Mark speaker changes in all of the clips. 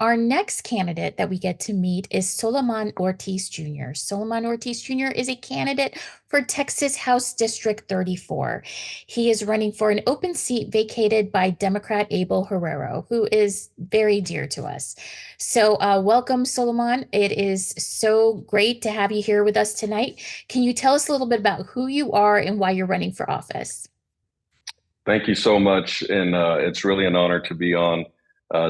Speaker 1: our next candidate that we get to meet is Solomon Ortiz Jr. Solomon Ortiz Jr. is a candidate for Texas House District 34. He is running for an open seat vacated by Democrat Abel Herrero, who is very dear to us. So, welcome, Solomon. It is so great to have you here with us tonight. Can you tell us a little bit about who you are and why you're running for office?
Speaker 2: Thank you so much. And it's really an honor to be on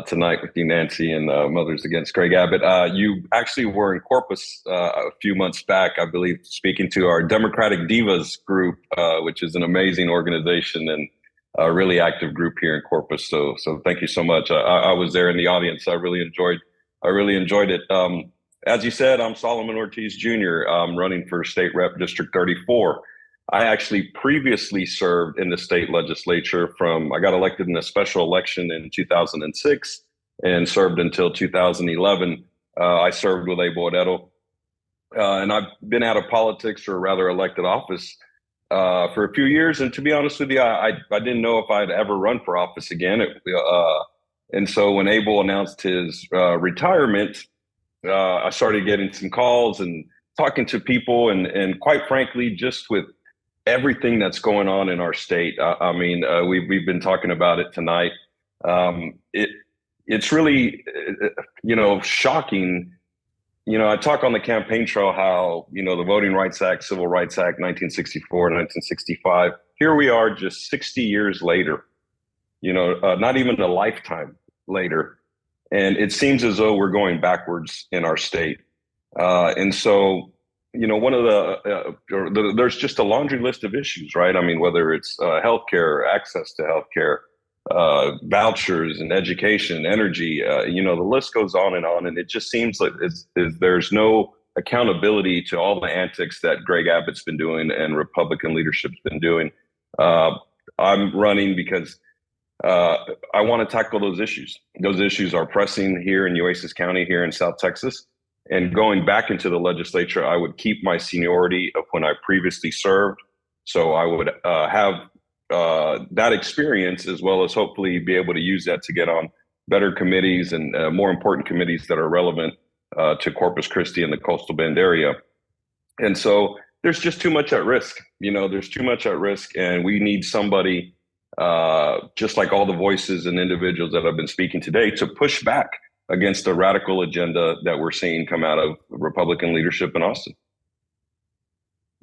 Speaker 2: tonight with you, Nancy, and Mothers Against Greg Abbott. You actually were in Corpus a few months back, I believe, speaking to our Democratic Divas group, which is an amazing organization and a really active group here in Corpus. So thank you so much. I was there in the audience. I really enjoyed it. As you said, I'm Solomon Ortiz Jr. I'm running for State Rep District 34. I actually previously served in the state legislature I got elected in a special election in 2006 and served until 2011. I served with Abel Herrero, and I've been out of politics, or rather elected office, for a few years. And to be honest with you, I didn't know if I'd ever run for office again. And so when Abel announced his retirement, I started getting some calls and talking to people, and quite frankly, just with everything that's going on in our state. We've been talking about it tonight. It's really, shocking. I talk on the campaign trail how, the Voting Rights Act, Civil Rights Act, 1964, 1965. Here we are just 60 years later, not even a lifetime later. And it seems as though we're going backwards in our state. And so, one of there's just a laundry list of issues, right? I mean, whether it's healthcare, access to healthcare, vouchers and education, energy, the list goes on. And it just seems like there's no accountability to all the antics that Greg Abbott's been doing and Republican leadership's been doing. I'm running because I want to tackle those issues. Those issues are pressing here in Nueces County, here in South Texas. And going back into the legislature, I would keep my seniority of when I previously served. So I would have that experience, as well as hopefully be able to use that to get on better committees and more important committees that are relevant to Corpus Christi and the Coastal Bend area. And so there's just too much at risk. There's too much at risk, and we need somebody just like all the voices and individuals that I've been speaking today to push back against the radical agenda that we're seeing come out of Republican leadership in Austin.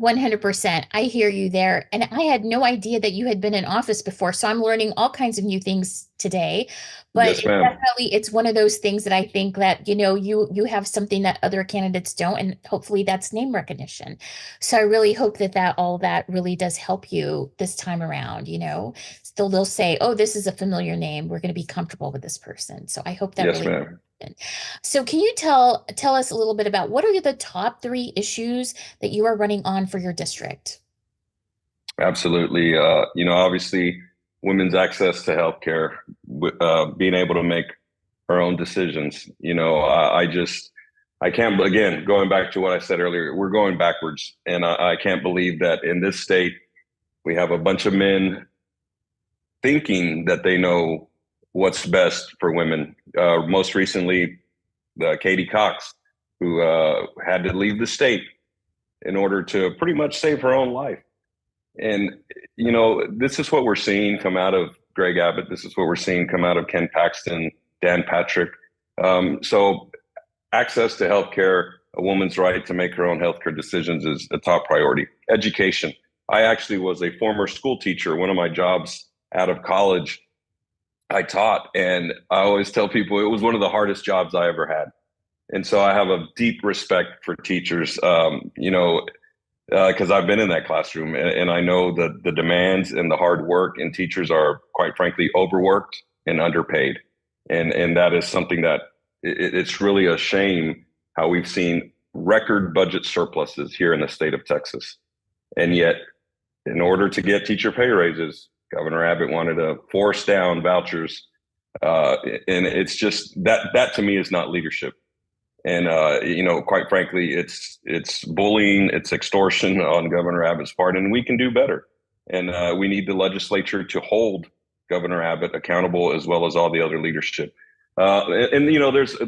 Speaker 1: 100%. I hear you there. And I had no idea that you had been in office before. So I'm learning all kinds of new things today. But
Speaker 2: Yes, ma'am.
Speaker 1: it's one of those things that I think that, you have something that other candidates don't, and hopefully that's name recognition. So I really hope that all that really does help you this time around, Still they'll say, oh, this is a familiar name. We're going to be comfortable with this person. So I hope that
Speaker 2: Yes,
Speaker 1: really
Speaker 2: ma'am.
Speaker 1: So can you tell us a little bit about what are the top 3 issues that you are running on for your district?
Speaker 2: Absolutely. Obviously, women's access to healthcare, being able to make her own decisions. I can't, again, going back to what I said earlier, we're going backwards. And I can't believe that in this state, we have a bunch of men thinking that they know what's best for women. Most recently, Katie Cox, who had to leave the state in order to pretty much save her own life. And, this is what we're seeing come out of Greg Abbott. This is what we're seeing come out of Ken Paxton, Dan Patrick. So access to healthcare, a woman's right to make her own healthcare decisions, is a top priority. Education. I actually was a former school teacher. One of my jobs out of college, I taught, and I always tell people it was one of the hardest jobs I ever had. And so I have a deep respect for teachers, because I've been in that classroom, and I know the demands and the hard work, and teachers are, quite frankly, overworked and underpaid. And that is something that it's really a shame how we've seen record budget surpluses here in the state of Texas. And yet, in order to get teacher pay raises, Governor Abbott wanted to force down vouchers. And it's just that to me is not leadership. And, quite frankly, it's bullying, it's extortion on Governor Abbott's part, and we can do better. And we need the legislature to hold Governor Abbott accountable, as well as all the other leadership. And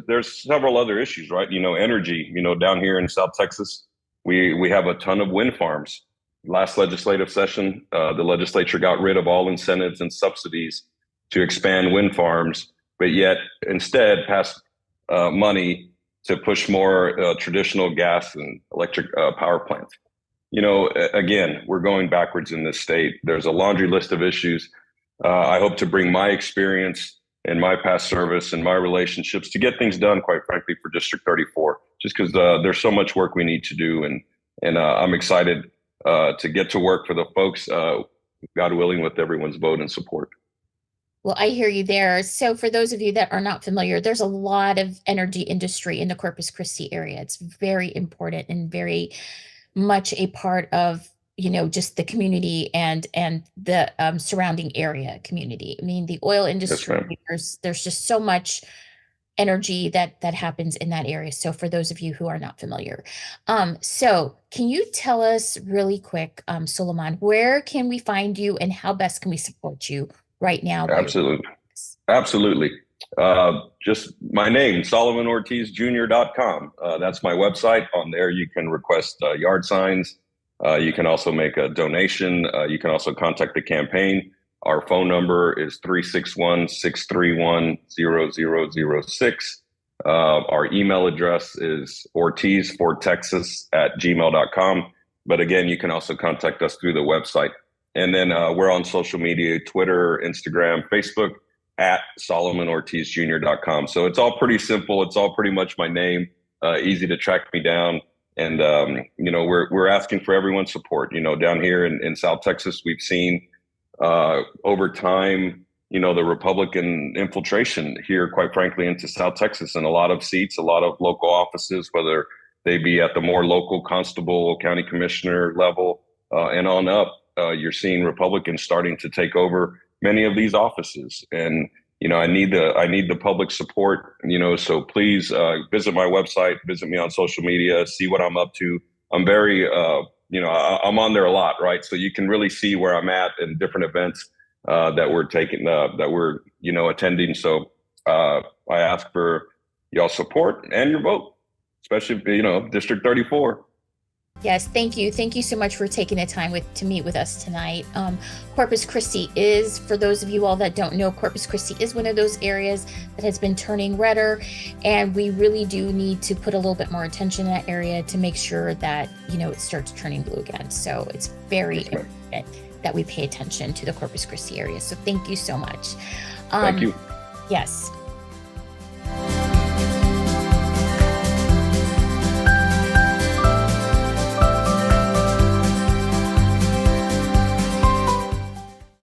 Speaker 2: there's several other issues, right? Energy. Down here in South Texas, we have a ton of wind farms. Last legislative session, the legislature got rid of all incentives and subsidies to expand wind farms, but yet instead passed money to push more traditional gas and electric power plants. Again, we're going backwards in this state. There's a laundry list of issues. I hope to bring my experience and my past service and my relationships to get things done, quite frankly, for District 34, just because there's so much work we need to do. And I'm excited to get to work for the folks, God willing, with everyone's vote and support.
Speaker 1: Well, I hear you there. So for those of you that are not familiar, there's a lot of energy industry in the Corpus Christi area. It's very important and very much a part of just the community and the surrounding area community. I mean, the oil industry, there's just so much energy that happens in that area. So for those of you who are not familiar, so can you tell us really quick, Solomon, where can we find you and how best can we support you right now?
Speaker 2: Absolutely. Just my name, SolomonOrtizJr.com. That's my website. On there, you can request yard signs. You can also make a donation. You can also contact the campaign. Our phone number is 361-631-0006. Our email address is ortiz4texas@gmail.com. But again, you can also contact us through the website. And then we're on social media, Twitter, Instagram, Facebook, at SolomonOrtizJr.com. So it's all pretty simple. It's all pretty much my name, easy to track me down. And, we're asking for everyone's support. Down here in South Texas, we've seen over time, the Republican infiltration here, quite frankly, into South Texas, and a lot of seats, a lot of local offices, whether they be at the more local constable, county commissioner level and on up. You're seeing Republicans starting to take over many of these offices, and I need the public support. So please visit my website, visit me on social media, see what I'm up to. I'm very, I'm on there a lot, right? So you can really see where I'm at in different events that we're attending. So I ask for y'all support and your vote, especially District 34.
Speaker 1: Yes, thank you. Thank you so much for taking the time to meet with us tonight. Corpus Christi is, for those of you all that don't know, Corpus Christi is one of those areas that has been turning redder, and we really do need to put a little bit more attention in that area to make sure that, it starts turning blue again. So it's very important that we pay attention to the Corpus Christi area. So thank you so much.
Speaker 2: Thank you.
Speaker 1: Yes.